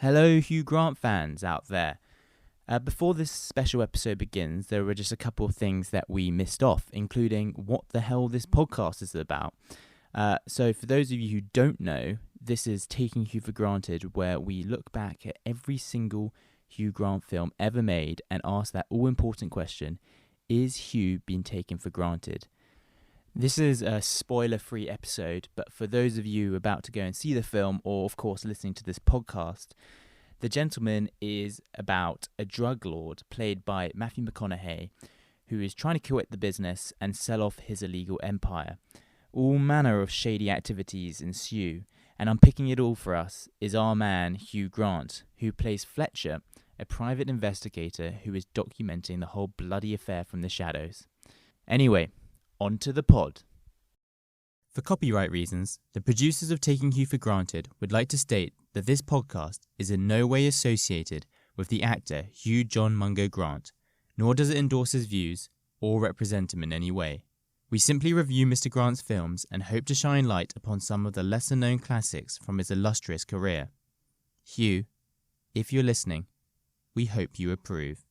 Hello, Hugh Grant fans out there. Before this special episode begins, there were just a couple of things that we missed off, including what the hell this podcast is about. So for those of you who don't know, this is Taking Hugh for Granted, where we look back at every single Hugh Grant film ever made and ask that all-important question, is Hugh being taken for granted? This is a spoiler-free episode, but for those of you about to go and see the film, or of course listening to this podcast, The Gentleman is about a drug lord played by Matthew Mcconaughey, who is trying to quit the business and sell off his illegal empire. All manner of shady activities ensue, and unpicking it all for us is our man Hugh Grant, who plays Fletcher, a private investigator who is documenting the whole bloody affair from the shadows. Anyway, on to the pod. For copyright reasons, the producers of Taking Hugh for Granted would like to state that this podcast is in no way associated with the actor Hugh John Mungo Grant, nor does it endorse his views or represent him in any way. We simply review Mr. Grant's films and hope to shine light upon some of the lesser-known classics from his illustrious career. Hugh, if you're listening, we hope you approve.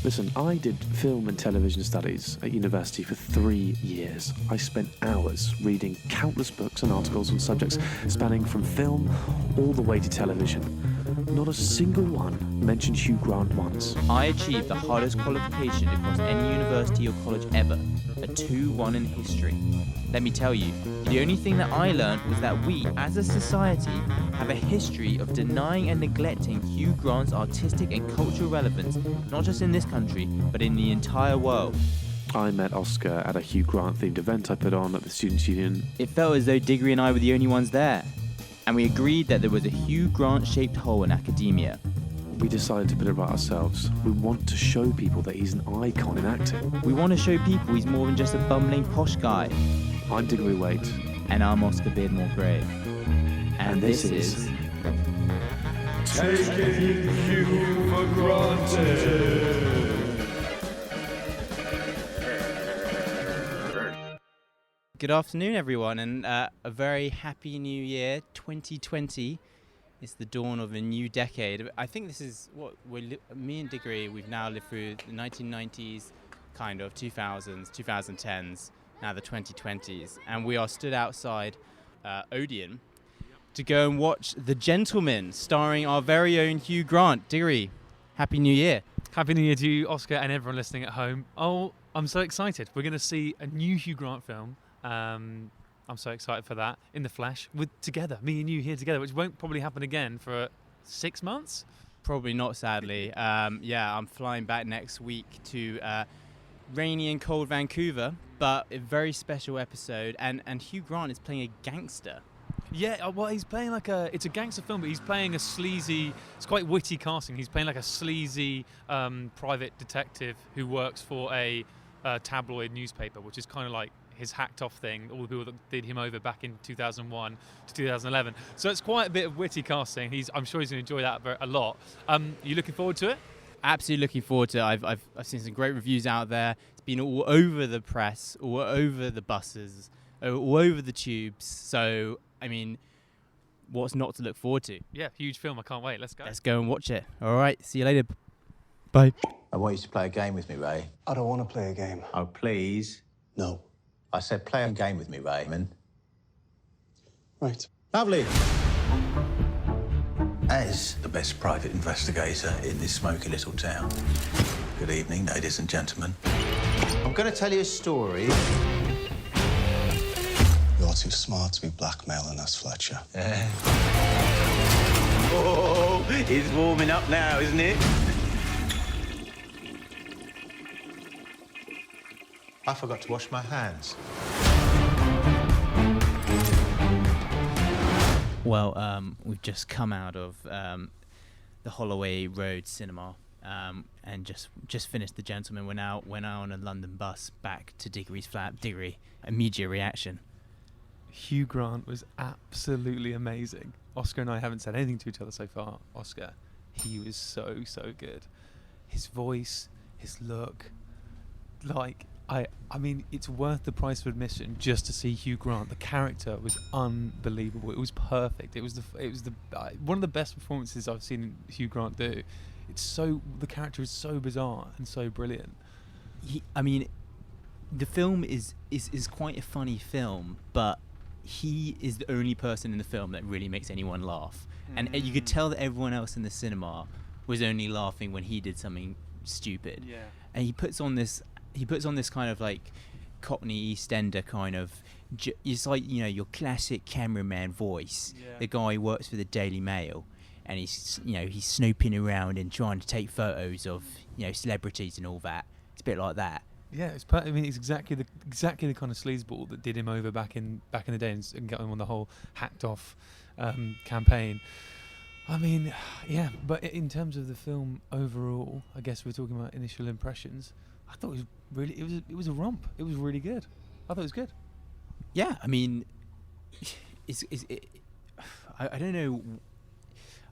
Listen, I did film and television studies at university for 3 years. I spent hours reading countless books and articles on subjects spanning from film all the way to television. Not a single one mentioned Hugh Grant once. I achieved the hardest qualification across any university or college ever, a 2-1 in history. Let me tell you, the only thing that I learned was that we, as a society, have a history of denying and neglecting Hugh Grant's artistic and cultural relevance, not just in this country, but in the entire world. I met Oscar at a Hugh Grant-themed event I put on at the Students' Union. It felt as though Diggory and I were the only ones there, and we agreed that there was a Hugh Grant-shaped hole in academia. We decided to put it right ourselves. We want to show people that he's an icon in acting. We want to show people he's more than just a bumbling posh guy. I'm Diggory Waite. And I'm Oscar Beardmore Gray. And this is... Taking Hugh for Granted. Good afternoon, everyone, and a very happy new year, 2020. It's the dawn of a new decade. I think this is what me and Diggory, we've now lived through the 1990s, kind of, 2000s, 2010s, now the 2020s. And we are stood outside Odeon to go and watch The Gentleman, starring our very own Hugh Grant. Diggory, Happy New Year. Happy New Year to you, Oscar, and everyone listening at home. Oh, I'm so excited. We're going to see a new Hugh Grant film. I'm so excited for that, in the flesh, together, me and you here together, which won't probably happen again for 6 months. Probably not, sadly. I'm flying back next week to rainy and cold Vancouver, but a very special episode, and Hugh Grant is playing a gangster. Yeah, well, he's playing it's a gangster film, but he's playing a sleazy, it's quite witty casting, he's playing like a sleazy private detective who works for a tabloid newspaper, which is kind of like his hacked off thing, all the people that did him over back in 2001 to 2011. So it's quite a bit of witty casting. I'm sure he's going to enjoy that a lot. You looking forward to it? Absolutely looking forward to it. I've seen some great reviews out there. It's been all over the press, all over the buses, all over the tubes. So, I mean, what's not to look forward to? Yeah, huge film. I can't wait. Let's go. Let's go and watch it. All right, see you later. Bye. I want you to play a game with me, Ray. I don't want to play a game. Oh, please. No. I said play a game with me, Raymond. Right. Lovely. As the best private investigator in this smoky little town, good evening, ladies and gentlemen. I'm going to tell you a story. You're too smart to be blackmailing us, Fletcher. Oh, it's warming up now, isn't it? I forgot to wash my hands. Well, we've just come out of the Holloway Road Cinema and just finished The Gentleman. We're now on a London bus back to Diggory's flat. Diggory, immediate reaction. Hugh Grant was absolutely amazing. Oscar and I haven't said anything to each other so far. Oscar, he was so good. His voice, his look, like I mean, it's worth the price of admission just to see Hugh Grant. The character was unbelievable. It was perfect. It was the one of the best performances I've seen Hugh Grant do. The character is so bizarre and so brilliant. The film is quite a funny film, but he is the only person in the film that really makes anyone laugh. And you could tell that everyone else in the cinema was only laughing when he did something stupid. Yeah. And he puts on this kind of like Cockney EastEnder kind of, it's like, you know, your classic cameraman voice. Yeah. The guy who works for the Daily Mail, and he's snooping around and trying to take photos of, you know, celebrities and all that. It's a bit like that. Yeah, it's exactly the kind of sleazeball that did him over back in the day and got him on the whole hacked off campaign. I mean, yeah, but in terms of the film overall, I guess we're talking about initial impressions. I thought it was a romp. It was really good. I thought it was good. Yeah, I mean, I don't know.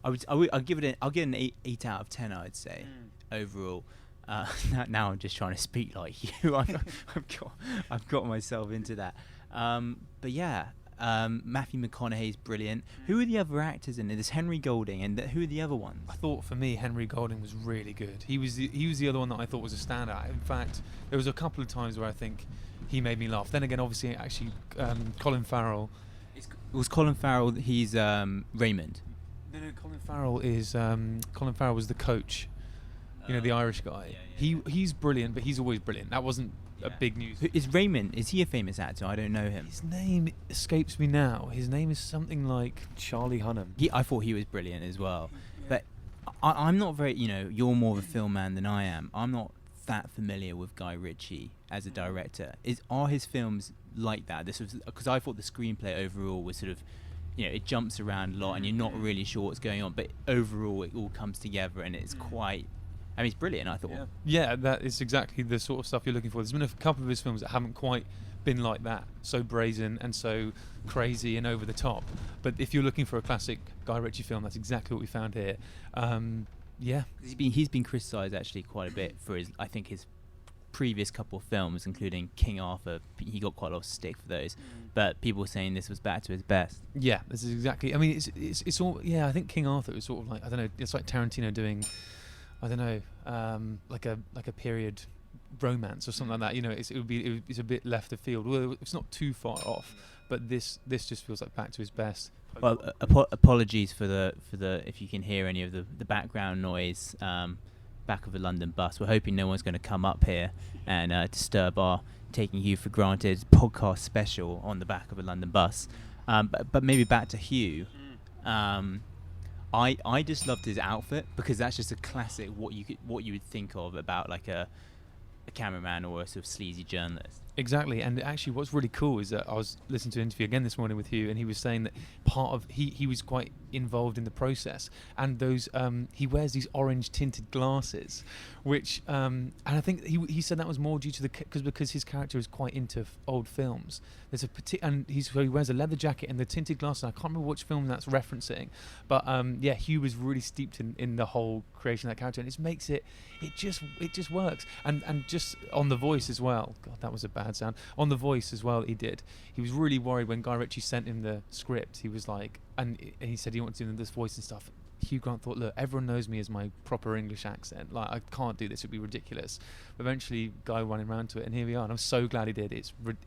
I'll give it an 8 out of 10. I'd say overall. Now I'm just trying to speak like you. I've got myself into that. But yeah, Matthew Mcconaughey is brilliant. Who are the other actors in it? There's Henry Golding, and who are the other ones? I thought for me, Henry Golding was really good. He was the other one that I thought was a standout. In fact, there was a couple of times where I think he made me laugh. Then again, obviously, actually, Colin Farrell. It was Colin Farrell. He's Raymond. No, Colin Farrell was the coach. You know, the Irish guy. Yeah. He's brilliant, but he's always brilliant. That wasn't a big news. Is Raymond? Is he a famous actor? I don't know him. His name escapes me now. His name is something like Charlie Hunnam. I thought he was brilliant as well. But I'm not very. You know, you're more of a film man than I am. I'm not that familiar with Guy Ritchie as a director. Are his films like that? This was because I thought the screenplay overall was sort of, you know, it jumps around a lot and you're not really sure what's going on. But overall, it all comes together and it's quite. I mean, it's brilliant, I thought. Yeah, that is exactly the sort of stuff you're looking for. There's been a couple of his films that haven't quite been like that, so brazen and so crazy and over the top. But if you're looking for a classic Guy Ritchie film, that's exactly what we found here. Yeah. He's been criticised actually quite a bit for his previous couple of films, including King Arthur. He got quite a lot of stick for those, but people were saying this was back to his best. Yeah, this is exactly. I mean, it's all. Yeah, I think King Arthur was sort of like, I don't know. It's like Tarantino doing, I don't know, like a period romance or something like that. You know, it's a bit left of field. Well, it's not too far off, but this just feels like back to his best. Well, apologies for the if you can hear any of the background noise. Back of a London bus. We're hoping no one's going to come up here and disturb our Taking Hugh for Granted podcast special on the back of a London bus. But maybe back to Hugh. I just loved his outfit because that's just a classic what you would think of about like a cameraman or a sort of sleazy journalist. Exactly, and actually what's really cool is that I was listening to an interview again this morning with Hugh, and he was saying that part of he was quite involved in the process, and those he wears these orange tinted glasses, which and I think he said that was more due to because his character is quite into old films. There's and he wears a leather jacket and the tinted glasses. I can't remember which film that's referencing, but yeah, Hugh was really steeped in the whole creation of that character, and it just works, and just on the voice as well. God, that was a bad sound. On the voice as well, he was really worried when Guy Ritchie sent him the script. He was like, and he said he wanted to do this voice and stuff. Hugh Grant thought, look, everyone knows me as my proper English accent. Like, I can't do this; it'd be ridiculous. But eventually, Guy running around to it, and here we are. And I'm so glad he did.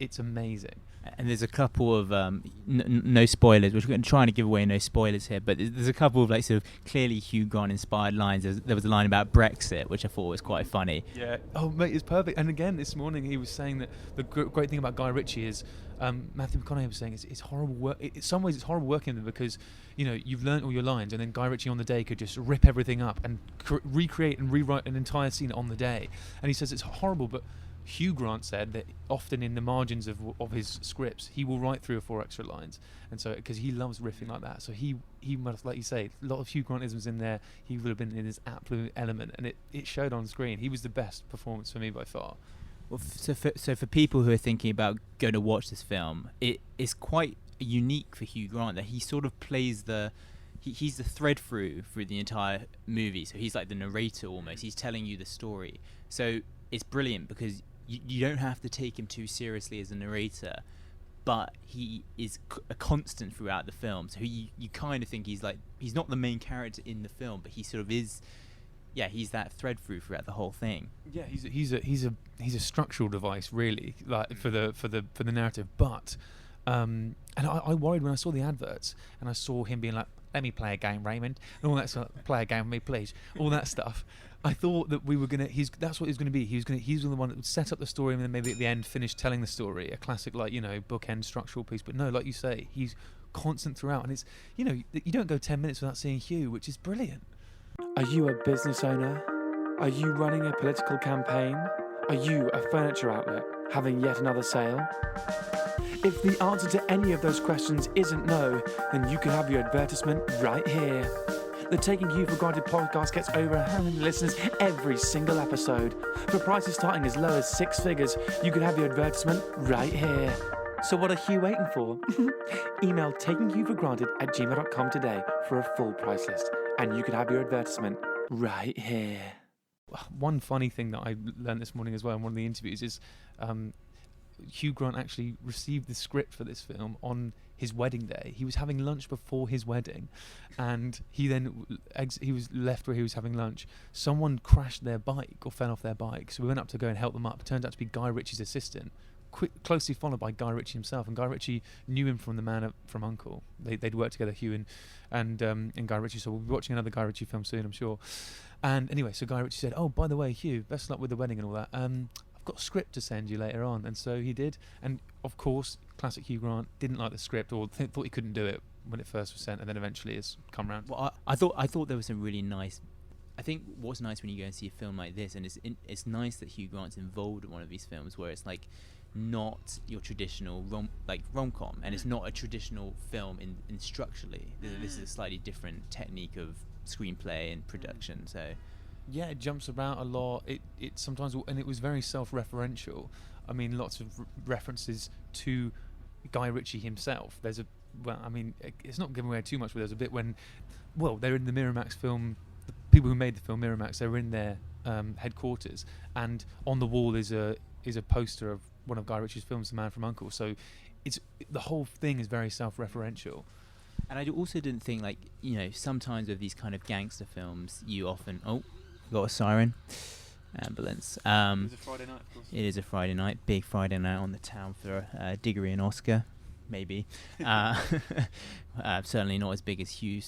It's amazing. And there's a couple of no spoilers. We're trying to give away no spoilers here, but there's a couple of like sort of clearly Hugh Grant inspired lines. There was a line about Brexit, which I thought was quite funny. Yeah. Oh, mate, it's perfect. And again, this morning he was saying that the great thing about Guy Ritchie is Matthew Mcconaughey was saying it's horrible work. In some ways, it's horrible working with him because you've learnt all your lines, and then Guy Ritchie on the day could just rip everything up and recreate and rewrite an entire scene on the day. And he says it's horrible, but Hugh Grant said that often in the margins of his scripts he will write 3 or 4 extra lines, and so because he loves riffing like that, so he must, like you say, a lot of Hugh Grantisms in there. He would have been in his absolute element, and it showed on screen. He was the best performance for me by far. Well, so for people who are thinking about going to watch this film, it is quite unique for Hugh Grant that he sort of plays he's the thread through the entire movie. So he's like the narrator almost. He's telling you the story. So it's brilliant because you don't have to take him too seriously as a narrator, but he is a constant throughout the film. So you kind of think he's not the main character in the film, but he sort of is. Yeah, he's that thread throughout the whole thing. Yeah, he's a structural device, really, like for the narrative. But and I worried when I saw the adverts and I saw him being like, "Let me play a game, Raymond," and all that stuff. "Play a game with me, please." All that stuff. I thought that we were gonna. That's what he was gonna be. He's the one that would set up the story and then maybe at the end finish telling the story. A classic, like, bookend structural piece. But no, like you say, he's constant throughout, and it's you don't go 10 minutes without seeing Hugh, which is brilliant. Are you a business owner? Are you running a political campaign? Are you a furniture outlet having yet another sale? If the answer to any of those questions isn't no, then you can have your advertisement right here. The Taking Hugh for Granted podcast gets over 100 listeners every single episode. For prices starting as low as 6 figures, you can have your advertisement right here. So what are you waiting for? Email takinghughforgranted@gmail.com today for a full price list, and you can have your advertisement right here. One funny thing that I learned this morning as well in one of the interviews is Hugh Grant actually received the script for this film on his wedding day. He was having lunch before his wedding, and he was left where he was having lunch. Someone crashed their bike or fell off their bike, so we went up to go and help them up. It turned out to be Guy Ritchie's assistant, closely followed by Guy Ritchie himself. And Guy Ritchie knew him from The Man from U.N.C.L.E. They'd worked together, Hugh and Guy Ritchie. So we'll be watching another Guy Ritchie film soon, I'm sure. And anyway, so Guy Ritchie said, "Oh, by the way, Hugh, best of luck with the wedding and all that. I've got a script to send you later on." And so he did. And of course, classic Hugh Grant didn't like the script, or thought he couldn't do it when it first was sent, and then eventually it's come round. Well, I thought there was some really nice. I think what's nice when you go and see a film like this, and it's nice that Hugh Grant's involved in one of these films where it's like not your traditional rom-com, and it's not a traditional film in structurally. This is a slightly different technique of screenplay and production. So yeah, it jumps about a lot. It sometimes, and it was very self-referential. I mean, lots of references to Guy Ritchie himself. It's not giving away too much, but there's a bit when, they're in the Miramax film. The people who made the film Miramax, they were in their headquarters, and on the wall is a poster of one of Guy Ritchie's films, The Man from U.N.C.L.E. So the whole thing is very self-referential. And I also didn't think, sometimes with these kind of gangster films, you often got a siren, ambulance. It was a Friday night, of course. It is a Friday night, big Friday night on the town for Diggory and Oscar, maybe. Certainly not as big as Hugh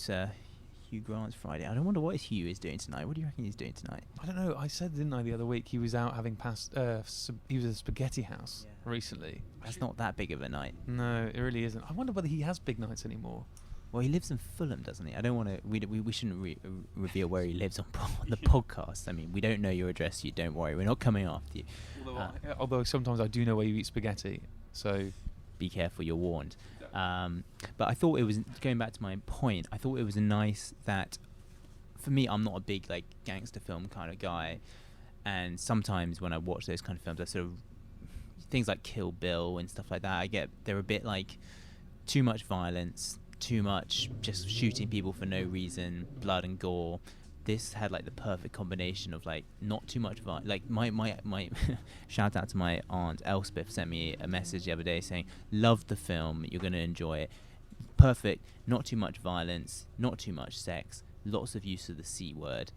Grant's Friday. I don't wonder what Hugh is doing tonight. What do you reckon he's doing tonight? I don't know. I said, didn't I, the other week, he was out having passed. He was at a spaghetti house recently. That's not that big of a night. No, it really isn't. I wonder whether he has big nights anymore. Well, he lives in Fulham, doesn't he? I don't want to. We shouldn't reveal where he lives on the podcast. I mean, we don't know your address. You don't worry. We're not coming after you. Although sometimes I do know where you eat spaghetti, so be careful. You're warned. But I thought it was, going back to my point, I thought it was nice that, for me, I'm not a big gangster film kind of guy, and sometimes when I watch those kind of films, I sort of, things like Kill Bill and stuff like that, they're a bit too much violence, too much just shooting people for no reason, blood and gore. This had the perfect combination of not too much violence. My shout out to my aunt Elspeth, sent me a message the other day saying, "Love the film, you're going to enjoy it. Perfect, not too much violence, not too much sex, lots of use of the C word."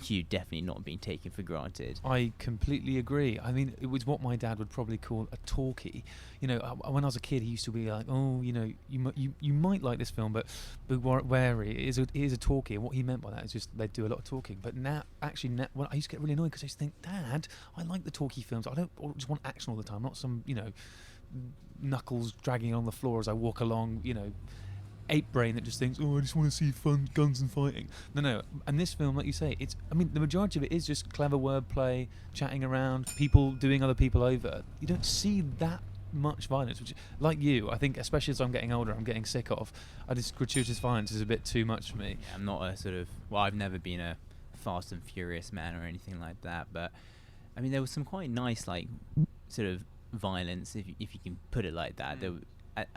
Hugh definitely not being taken for granted. I completely agree. I mean, it was what my dad would probably call a talkie. When I was a kid, he used to be like, "Oh, you might like this film, but wary, it is a talkie." And what he meant by that is just they do a lot of talking. But now, I used to get really annoyed because I used to think, "Dad, I like the talkie films. I don't just want action all the time. Not some, knuckles dragging on the floor as I walk along, ape brain that just thinks, oh, I just want to see fun guns and fighting." No. And this film, like you say, the majority of it is just clever wordplay, chatting around, people doing other people over. You don't see that much violence, which, like you, I think, especially as I'm getting older, I'm getting sick of. Gratuitous violence is a bit too much for me. Yeah, I'm not a sort of, I've never been a Fast and Furious man or anything like that, but I mean, there was some quite nice, sort of violence, if you can put it like that. There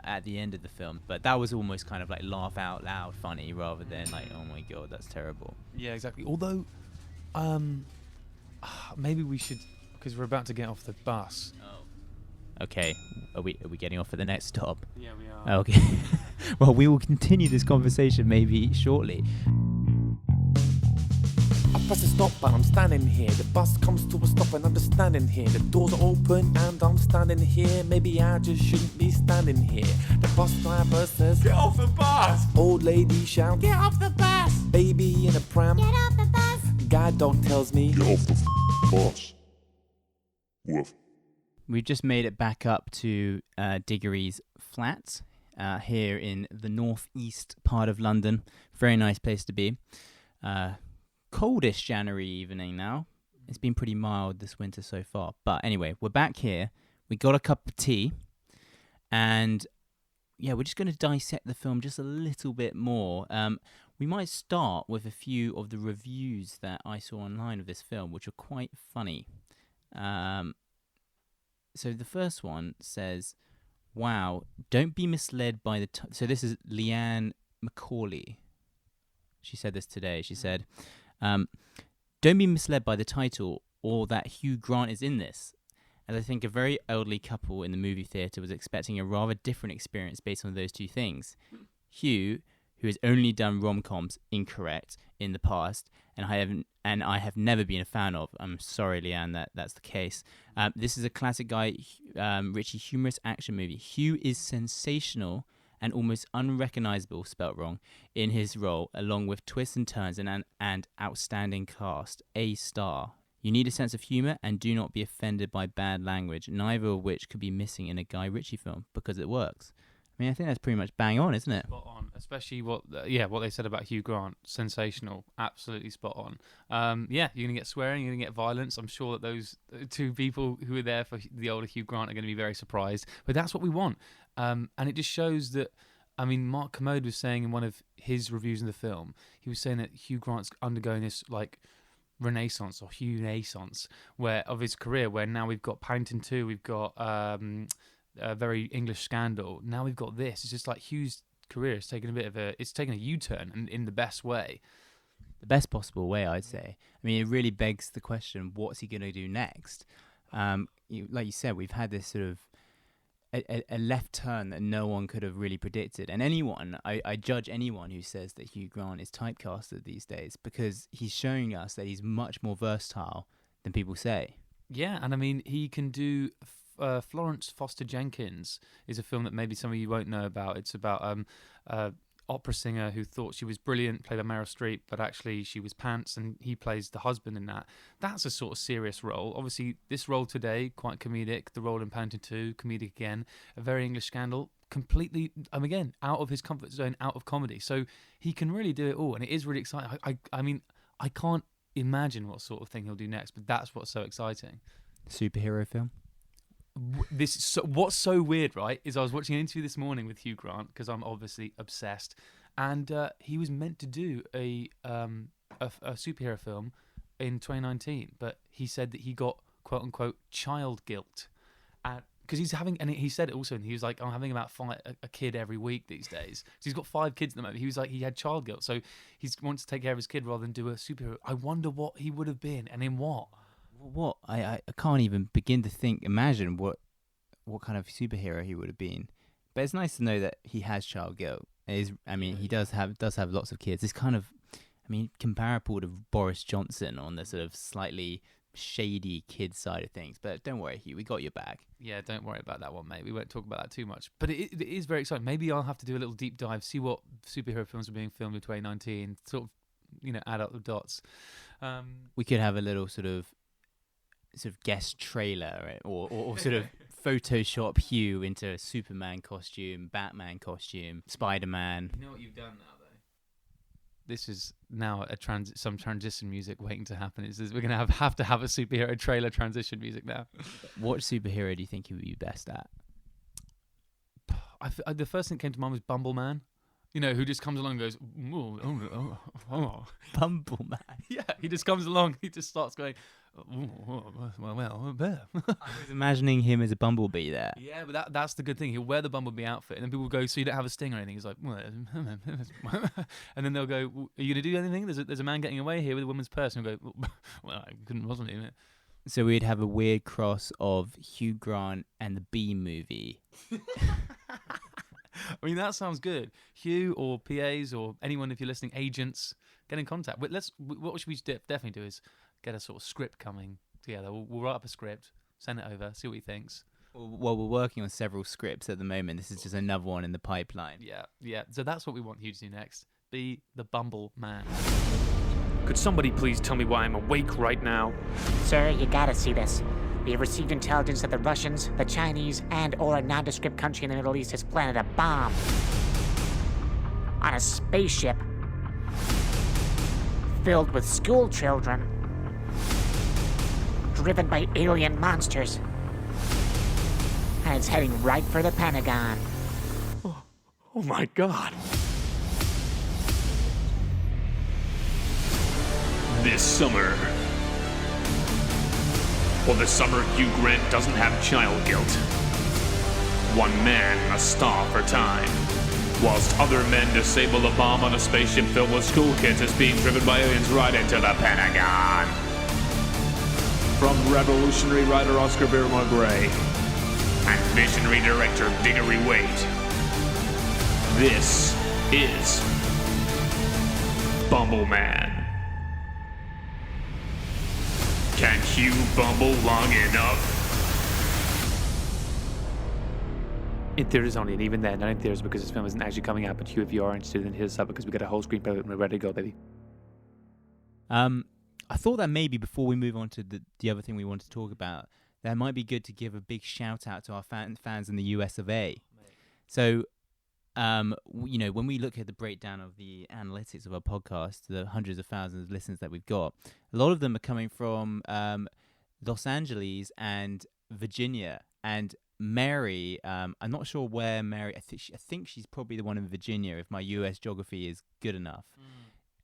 at the end of the film, but that was almost kind of laugh out loud funny rather than oh my god, that's terrible. Yeah, exactly. Although maybe we should, because we're about to get off the bus. Okay, are we getting off at the next stop? Yeah, we are. Okay. Well, we will continue this conversation maybe shortly. I press the stop and I'm standing here. The bus comes to a stop and I'm just standing here. The doors are open and I'm standing here. Maybe I just shouldn't be standing here. The bus driver says, "Get off the bus!" Old lady shouts, "Get off the bus!" Baby in a pram, "Get off the bus!" Guide dog tells me, "Get off the bus!" Woof. We've just made it back up to Diggory's flat here in the northeast part of London. Very nice place to be. Coldish January evening now. It's been pretty mild this winter so far. But anyway, we're back here. We got a cup of tea. And yeah, we're just going to dissect the film just a little bit more. We might start with a few of the reviews that I saw online of this film, which are quite funny. So the first one says, "Wow, don't be misled by the..." So this is Leanne Macaulay. She said this today. She said, "Don't be misled by the title or that Hugh Grant is in this, as I think a very elderly couple in the movie theatre was expecting a rather different experience based on those two things. Hugh, who has only done rom-coms incorrect in the past, and I have never been a fan of." I'm sorry, Leanne, that's the case. This is a classic Guy Ritchie humorous action movie. Hugh is sensational and almost unrecognizable, spelt wrong, in his role, along with twists and turns and an outstanding cast. A star. You need a sense of humor and do not be offended by bad language, neither of which could be missing in a Guy Ritchie film, because it works. I mean, I think that's pretty much bang on, isn't it? Spot on, especially what they said about Hugh Grant. Sensational, absolutely spot on. You're gonna get swearing, you're gonna get violence. I'm sure that those two people who were there for the older Hugh Grant are going to be very surprised. But that's what we want, and it just shows that. I mean, Mcconaughey was saying in one of his reviews of the film, he was saying that Hugh Grant's undergoing this like renaissance or Hugh-naissance of his career, where now we've got Paddington 2, we've got a very English Scandal. Now we've got this. It's just like Hugh's career is taking a U-turn in the best way. The best possible way, I'd say. I mean, it really begs the question, what's he going to do next? Like you said, we've had this sort of a left turn that no one could have really predicted. And I judge anyone who says that Hugh Grant is typecasted these days, because he's showing us that he's much more versatile than people say. Yeah, and I mean, he can do... Florence Foster Jenkins is a film that maybe some of you won't know about. It's about opera singer who thought she was brilliant, played by Meryl Streep, but actually she was pants, and he plays the husband in that. That's a sort of serious role. Obviously, this role today, quite comedic. The role in Paddington 2, comedic again. A very English Scandal, completely, again, out of his comfort zone, out of comedy. So he can really do it all, and it is really exciting. I mean, I can't imagine what sort of thing he'll do next, but that's what's so exciting. Superhero film? What's so weird, right, is I was watching an interview this morning with Hugh Grant, because I'm obviously obsessed, and he was meant to do a superhero film in 2019, but he said that he got quote unquote child guilt, because he's having, and he said it also, and he was like, I'm having about a kid every week these days. So he's got 5 kids at the moment. He was like, he had child guilt, so he wants to take care of his kid rather than do a superhero. I wonder what he would have been, and in what. What? I can't even begin to imagine what kind of superhero he would have been. But it's nice to know that he has child guilt. He does have lots of kids. It's kind of, comparable to Boris Johnson on the sort of slightly shady kid side of things. But don't worry, Hugh, we got your back. Yeah, don't worry about that one, mate. We won't talk about that too much. But it is very exciting. Maybe I'll have to do a little deep dive, see what superhero films are being filmed in 2019, sort of, add up the dots. We could have a little sort of guest trailer, right? or sort of Photoshop Hugh into a Superman costume, Batman costume, Spider-Man. You know what you've done now, though? This is now some transition music waiting to happen. We're going to have to have a superhero trailer transition music now. What superhero do you think he would be best at? The first thing that came to mind was Bumbleman. Who just comes along and goes, oh. Bumbleman. Yeah, he just comes along. He just starts going, I was imagining him as a bumblebee there. Yeah, but that's the good thing. He'll wear the bumblebee outfit, and then people go, so you don't have a sting or anything? He's like, and then they'll go, are you going to do anything? There's a man getting away here with a woman's purse. And he'll go, well, I couldn't, wasn't he? So we'd have a weird cross of Hugh Grant and the Bee Movie. I mean, that sounds good. Hugh or PAs or anyone, if you're listening, agents, get in contact. But what we should definitely do is get a sort of script coming together. We'll write up a script, send it over, see what he thinks. Well, we're working on several scripts at the moment. This is just another one in the pipeline. Yeah. So that's what we want Hugh to do next. Be the Bumble Man. Could somebody please tell me why I'm awake right now? Sir, you gotta see this. We have received intelligence that the Russians, the Chinese, and/or a nondescript country in the Middle East has planted a bomb on a spaceship filled with school children, driven by alien monsters, and it's heading right for the Pentagon. Oh my God. This summer. Well, this summer, Hugh Grant doesn't have child guilt. One man must starve for time, whilst other men disable a bomb on a spaceship filled with school kids that's being driven by aliens right into the Pentagon. From revolutionary writer Oscar Gray and visionary director Diggory Wade, this is Bumble Man. Can Hugh bumble long enough? In theaters only, and even then, not in theaters because this film isn't actually coming out. But Hugh, if you are interested, then hit us up because we got a whole screenplay and we're ready to go, baby. I thought that maybe before we move on to the other thing we want to talk about, that might be good to give a big shout out to our fans in the US of A. So, when we look at the breakdown of the analytics of our podcast, the hundreds of thousands of listeners that we've got, a lot of them are coming from Los Angeles and Virginia. And Mary, I'm not sure where Mary, I think she's probably the one in Virginia, if my US geography is good enough,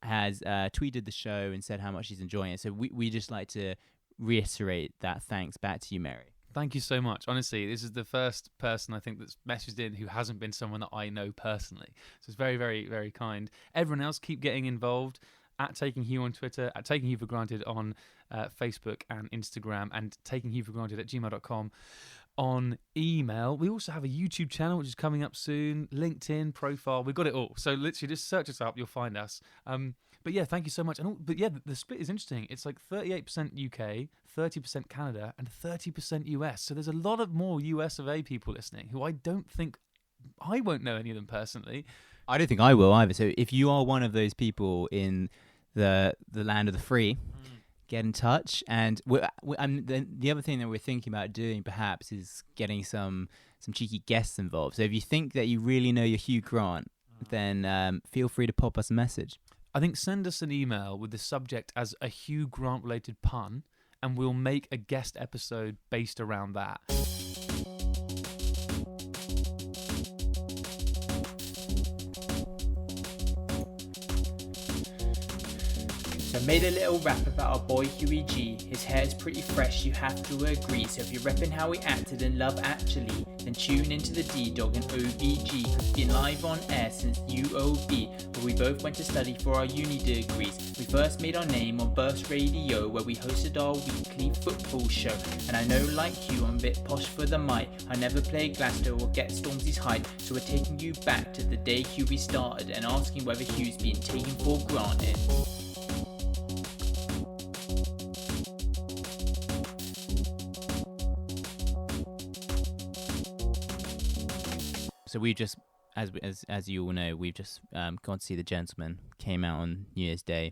has tweeted the show and said how much she's enjoying it. So we just like to reiterate that thanks back to you, Mary. Thank you so much. Honestly, this is the first person I think that's messaged in who hasn't been someone that I know personally. So it's very, very, very kind. Everyone else, keep getting involved. At Taking Hugh on Twitter, at Taking Hugh for Granted on Facebook and Instagram, and Taking Hugh for Granted at gmail.com on email. We also have a YouTube channel which is coming up soon, LinkedIn profile. We've got it all. So literally just search us up, you'll find us. But yeah, thank you so much. But yeah, the split is interesting. It's like 38% UK, 30% Canada, and 30% US. So there's a lot of more US of A people listening who I don't think, I won't know any of them personally. I don't think I will either. So if you are one of those people in the land of the free, get in touch. And the other thing that we're thinking about doing perhaps is getting some cheeky guests involved. So if you think that you really know your Hugh Grant, then feel free to pop us a message. I think send us an email with the subject as a Hugh Grant related pun, and we'll make a guest episode based around that. So I made a little rap about our boy Huey G. His hair's pretty fresh, you have to agree. So if you're repping how he acted in Love Actually, then tune into the D-Dog and OBG. Cause been live on air since UOB, where we both went to study for our uni degrees. We first made our name on Burst Radio, where we hosted our weekly football show. And I know like you, I'm a bit posh for the mic. I never play Glasgow or get Stormzy's height. So we're taking you back to the day Huey started and asking whether Hugh's been taken for granted. So we just, as you all know, we've just gone to see The Gentleman. Came out on New Year's Day,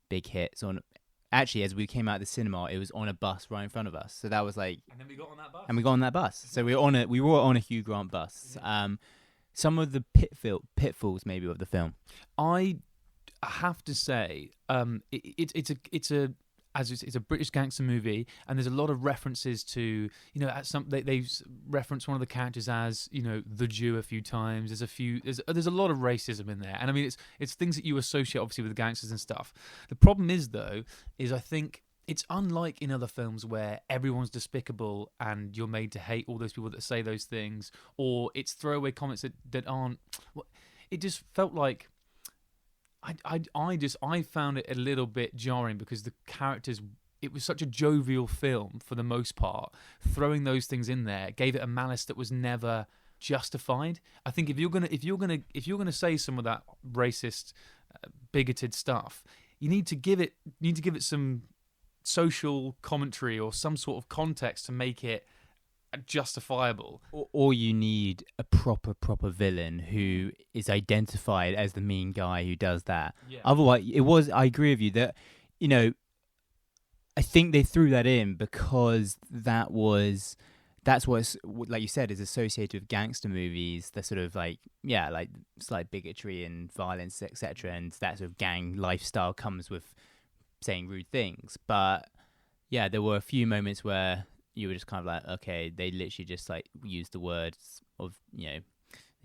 big hit. So actually, as we came out of the cinema, it was on a bus right in front of us. So that was like, and then we got on that bus. And we got on that bus. So we were on a Hugh Grant bus. Yeah. Some of the pitfalls maybe of the film. I have to say, it's a British gangster movie, and there's a lot of references to, they've referenced one of the characters as, the Jew a few times. There's a lot of racism in there, and I mean it's things that you associate obviously with gangsters and stuff. The problem is I think it's unlike in other films where everyone's despicable and you're made to hate all those people that say those things, or it's throwaway comments that aren't. It just felt like. I found it a little bit jarring because the characters it was such a jovial film for the most part. Throwing those things in there gave it a malice that was never justified. I think if you're gonna say some of that racist, bigoted stuff, you need to give it some social commentary or some sort of context to make it justifiable. Or you need a proper villain who is identified as the mean guy who does that. Yeah. Otherwise, I agree with you that, I think they threw that in because that's what, like you said, is associated with gangster movies. The sort of like slight bigotry and violence, etc. And that sort of gang lifestyle comes with saying rude things. But yeah, there were a few moments where you were just kind of like, okay, they literally just like use the words of, they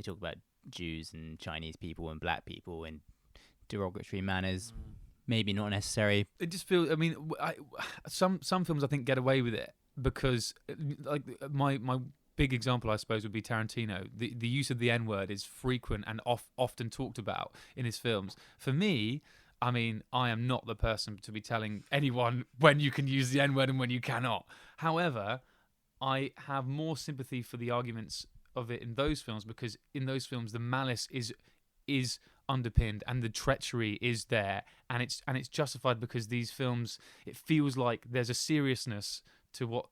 talk about Jews and Chinese people and black people in derogatory manners. Maybe not necessary. It just feels. I mean, some films I think get away with it because, like my big example, I suppose, would be Tarantino. The use of the N-word is frequent and often talked about in his films. For me, I mean, I am not the person to be telling anyone when you can use the N-word and when you cannot. However, I have more sympathy for the arguments of it in those films because in those films the malice is underpinned and the treachery is there, and it's justified because these films, it feels like there's a seriousness to what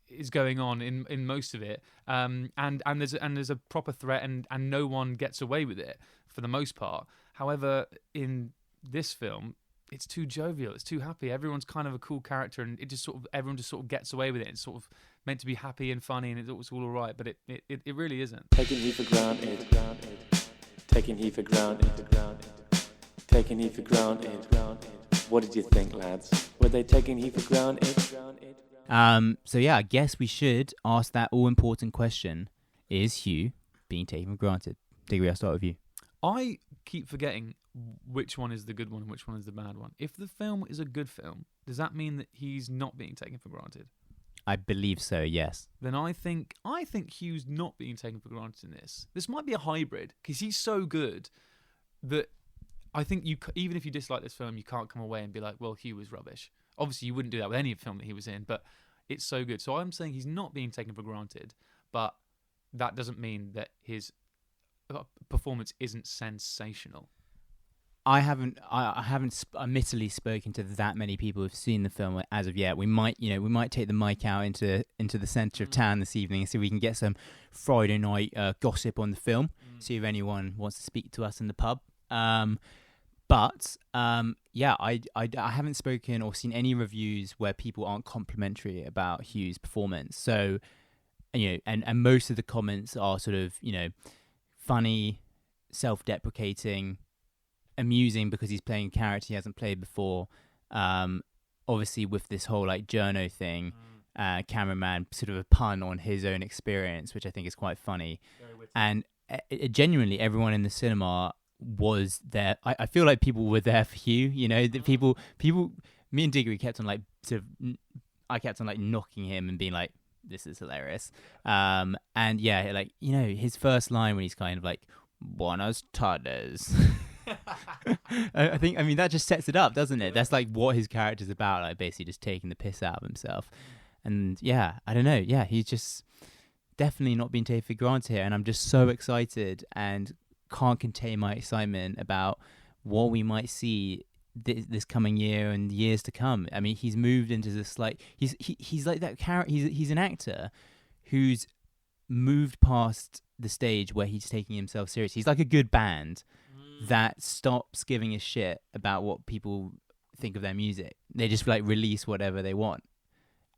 is going on in most of it, and there's a proper threat, and no one gets away with it for the most part. However, in this film, it's too jovial, it's too happy. Everyone's kind of a cool character, and everyone just sort of gets away with it. It's sort of meant to be happy and funny, and it's all right, but it really isn't. Taking he for granted. Taking he for granted. Taking he for granted. What did you think, lads? Were they taking he for granted? So yeah, I guess we should ask that all-important question: is Hugh being taken for granted? Diggory, I'll start with you. I keep forgetting which one is the good one and which one is the bad one. If the film is a good film, does that mean that he's not being taken for granted? I believe so, yes. Then I think Hugh's not being taken for granted in this. This might be a hybrid because he's so good that I think even if you dislike this film, you can't come away and be like, well, Hugh was rubbish. Obviously, you wouldn't do that with any film that he was in, but it's so good. So I'm saying he's not being taken for granted, but that doesn't mean that his performance isn't sensational. I haven't admittedly spoken to that many people who've seen the film as of yet. We might take the mic out into the centre of town this evening and see if we can get some Friday night gossip on the film. See if anyone wants to speak to us in the pub. But I haven't spoken or seen any reviews where people aren't complimentary about Hugh's performance. So, and most of the comments are sort of, funny, self-deprecating, amusing because he's playing a character he hasn't played before. Obviously with this whole like journo thing, cameraman, sort of a pun on his own experience, which I think is quite funny. And genuinely everyone in the cinema was there. I feel like people were there for Hugh, the people, me and Diggory kept on like I kept on like knocking him and being like, this is hilarious. And yeah, like, his first line when he's kind of like, buenas tardes. I mean, that just sets it up, doesn't it? That's like what his character's about, like basically just taking the piss out of himself. And yeah, I don't know. Yeah, he's just definitely not being taken for granted here. And I'm just so excited and can't contain my excitement about what we might see this coming year and years to come. I mean, he's moved into this like he's like that character. He's an actor who's moved past the stage where he's taking himself seriously. He's like a good band that stops giving a shit about what people think of their music. They just like release whatever they want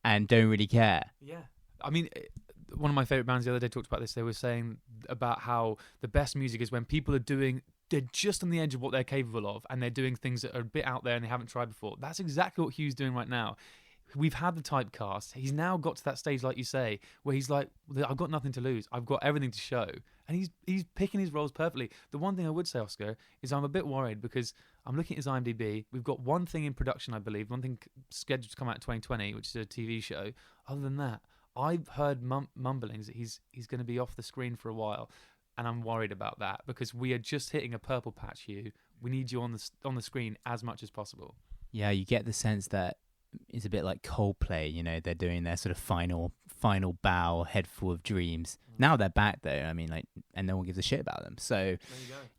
and don't really care. Yeah. I mean, one of my favorite bands the other day talked about this. They were saying about how the best music is when people they're just on the edge of what they're capable of and they're doing things that are a bit out there and they haven't tried before. That's exactly what Hugh's doing right now. We've had the typecast. He's now got to that stage, like you say, where he's like, I've got nothing to lose. I've got everything to show. And he's picking his roles perfectly. The one thing I would say, Oscar, is I'm a bit worried because I'm looking at his IMDb. We've got one thing in production, I believe, one thing scheduled to come out in 2020, which is a TV show. Other than that, I've heard mumblings that he's going to be off the screen for a while. And I'm worried about that because we are just hitting a purple patch, Hugh. We need you on the screen as much as possible. Yeah, you get the sense that is a bit like Coldplay. You know, they're doing their sort of final bow, head full of dreams. Now they're back though. I mean, like, and no one gives a shit about them. So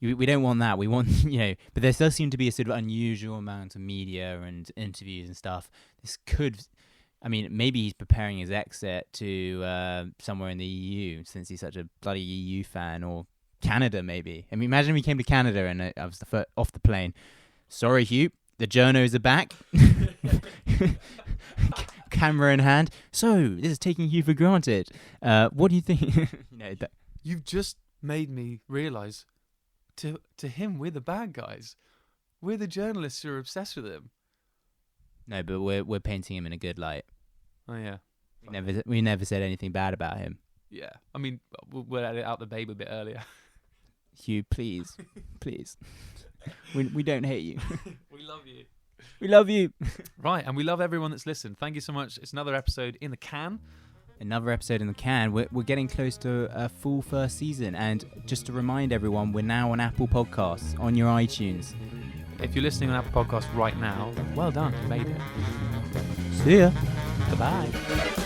we don't want that. We want, you know, but there does seem to be a sort of unusual amount of media and interviews and stuff. This could, I mean, maybe he's preparing his exit to somewhere in the EU since he's such a bloody EU fan, or Canada maybe. I mean, imagine we came to Canada and I was off the plane. Sorry, Hugh, the journos are back. Camera in hand. So this is taking you for granted. What do you think? You've just made me realise, to him, we're the bad guys. We're the journalists who are obsessed with him. No, but we're painting him in a good light. Oh yeah. We never said anything bad about him. Yeah. I mean, we'll edit out the babe a bit earlier. Hugh, please, please. We don't hate you. We love you. We love you. Right, and we love everyone that's listened. Thank you so much. It's another episode in the can. Another episode in the can. We're getting close to a full first season. And just to remind everyone, we're now on Apple Podcasts, on your iTunes. If you're listening on Apple Podcasts right now, well done. You made it. See ya. Bye-bye.